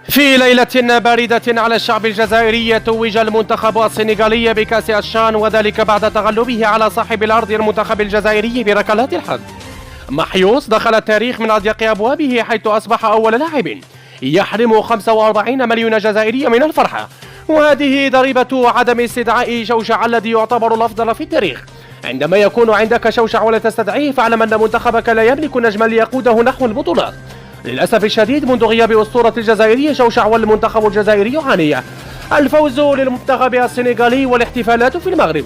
في ليلة باردة على الشعب الجزائري توج المنتخب السنغالي بكأس الشان، وذلك بعد تغلبه على صاحب الأرض المنتخب الجزائري بركلات الحظ. محيوس دخل التاريخ من أضيق أبوابه، حيث أصبح أول لاعب يحرم 45 مليون جزائري من الفرحة، وهذه ضريبة عدم استدعاء شوشع الذي يعتبر الأفضل في التاريخ. عندما يكون عندك شوشع ولا تستدعيه، فاعلم أن منتخبك لا يملك نجما ليقوده نحو البطولات. للأسف الشديد منذ غياب أسطورة الجزائري شوشع، والمنتخب الجزائري يعاني. الفوز للمنتخب السنغالي والاحتفالات في المغرب.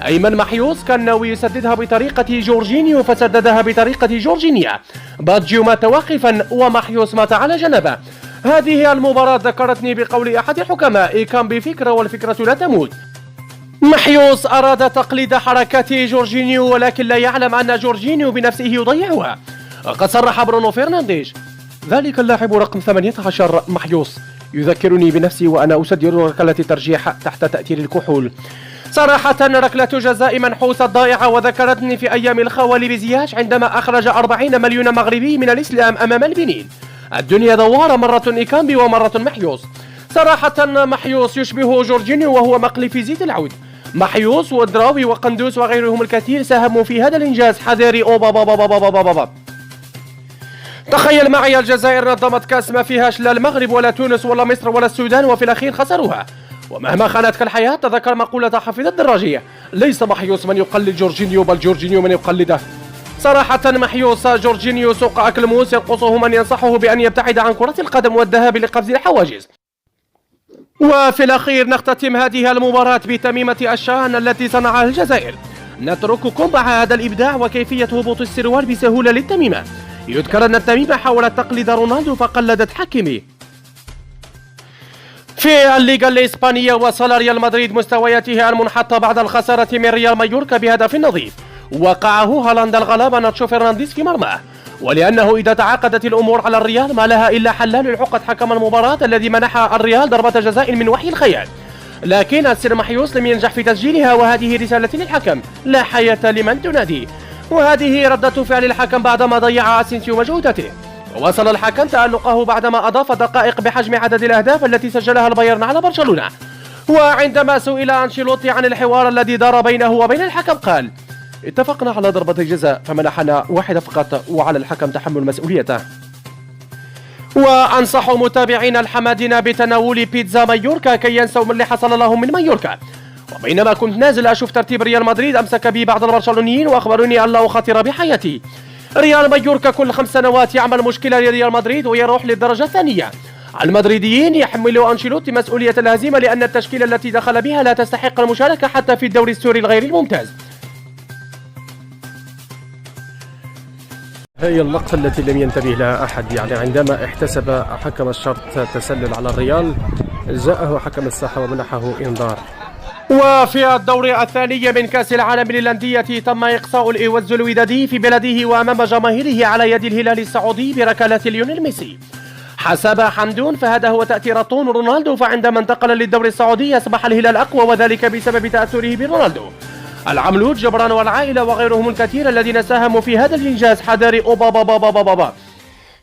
أيمن محيوس كان ناوي يسددها بطريقة جورجينيو فسددها بطريقة جورجينيا. بادجيو مات واقفا ومحيوس مات على جنبه. هذه المباراة ذكرتني بقول أحد الحكماء: كان بفكرة والفكرة لا تموت. محيوس أراد تقليد حركات جورجينيو، ولكن لا يعلم أن جورجينيو بنفسه يضيعها. وقد صرح برونو فرنانديز: ذلك اللاعب رقم 18 محيوس يذكرني بنفسي وأنا أسدد ركلة ترجيح تحت تأثير الكحول. صراحة ركلة جزاء منحوسة ضائعة، وذكرتني في أيام الخوالي بزياش عندما أخرج 40 مليون مغربي من الإسلام أمام البنين. الدنيا دوارة، مرة إيكامبي ومرة محيوس. صراحة محيوس يشبه جورجينيو وهو مقلي في زيت العود. محيوس ودراوي وقندوس وغيرهم الكثير ساهموا في هذا الإنجاز. حذاري أوبا. تخيل معي الجزائر نظمت كأس ما فيهاش لا المغرب ولا تونس ولا مصر ولا السودان، وفي الأخير خسروها. ومهما خانتك الحياة، تذكر مقولة حفيظ الدراجية: ليس محيوس من يقلد جورجينيو، بل جورجينيو من يقلده. صراحة محيوس جورجينيو سوق أكل موس، ينقصه من ينصحه بأن يبتعد عن كرة القدم والذهاب لقفز الحواجز. وفي الأخير نختتم هذه المباراة بتميمة الشان التي صنعها الجزائر. نترككم مع هذا الإبداع وكيفية هبوط السروال بسهولة للتميمة. يذكر أن التميمة حاولت تقليد رونالدو فقلدت حكيمي. في الليغا الإسبانية، وصل ريال مدريد مستوياته المنحطة بعد الخسارة من ريال مايوركا بهدف نظيف. وقعه هالاند الغلابة ناتشو فرنانديز في مرماه، ولأنه إذا تعاقدت الأمور على الريال ما لها إلا حلال العقد حكم المباراة الذي منح الريال ضربة جزاء من وحي الخيال. لكن السير محيوس لم ينجح في تسجيلها، وهذه رسالة للحكم: لا حياة لمن تنادي. وهذه ردة فعل الحكم بعدما ضيع أسينسيو مجهودته. ووصل الحكم تألقه بعدما أضاف دقائق بحجم عدد الأهداف التي سجلها البايرن على برشلونة. وعندما سئل أنشيلوتي عن الحوار الذي دار بينه وبين الحكم، قال: اتفقنا على ضربة جزاء فمنحنا واحدة فقط، وعلى الحكم تحمل مسؤوليته. وأنصح متابعين الحمادين بتناول بيتزا مايوركا كي ينسوا من اللي حصل لهم من مايوركا. وبينما كنت نازل أشوف ترتيب ريال مدريد، أمسك بي بعض البرشلونيين وأخبروني أن لا أخاطر بحياتي. ريال مايوركا كل 5 سنوات يعمل مشكلة لريال مدريد ويروح للدرجة الثانية. المدريديين يحملوا أنشيلوتي مسؤولية الهزيمة، لأن التشكيلة التي دخل بها لا تستحق المشاركة حتى في الدوري السوري الغير الممتاز. هي اللقطة التي لم ينتبه لها أحد، يعني عندما احتسب حكم الشرط تسلل على الريال، جاءه حكم الساحة ومنحه إنذار. وفي الدور الثاني من كأس العالم للأندية، تم إقصاء الإيواز الودادي في بلده وأمام جماهيره على يد الهلال السعودي بركلات ليونيل ميسي. حسب حمدون فهذا هو تأثير طون رونالدو، فعندما انتقل للدوري السعودي أصبح الهلال أقوى، وذلك بسبب تأثره برونالدو. العملوت جبران والعائلة وغيرهم الكثير الذين ساهموا في هذا الإنجاز. حذاري أوبا.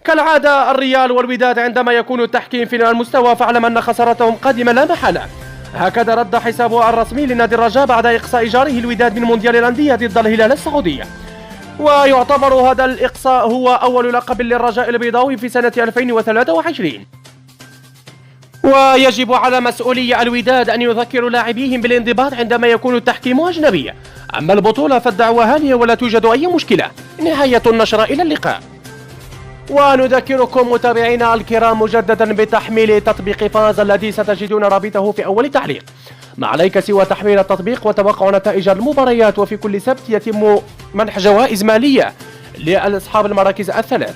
كالعادة الريال والوداد عندما يكون التحكيم في المستوى، فاعلم أن خسارتهم قادمة لا محالة. هكذا رد حسابه الرسمي لنادي الرجاء بعد إقصاء جاره الوداد من مونديال الأندية ضد الهلال السعودي. ويعتبر هذا الإقصاء هو أول لقب للرجاء البيضاوي في سنة 2023. ويجب على مسؤولي الوداد أن يذكروا لاعبيهم بالانضباط عندما يكون التحكيم أجنبيا. أما البطولة فالدعوة هانية ولا توجد أي مشكلة. نهاية النشرة، إلى اللقاء. ونذكركم متابعينا الكرام مجددا بتحميل تطبيق فاز الذي ستجدون رابطه في أول تعليق. ما عليك سوى تحميل التطبيق وتوقع نتائج المباريات، وفي كل سبت يتم منح جوائز مالية لأصحاب المراكز الثلاث.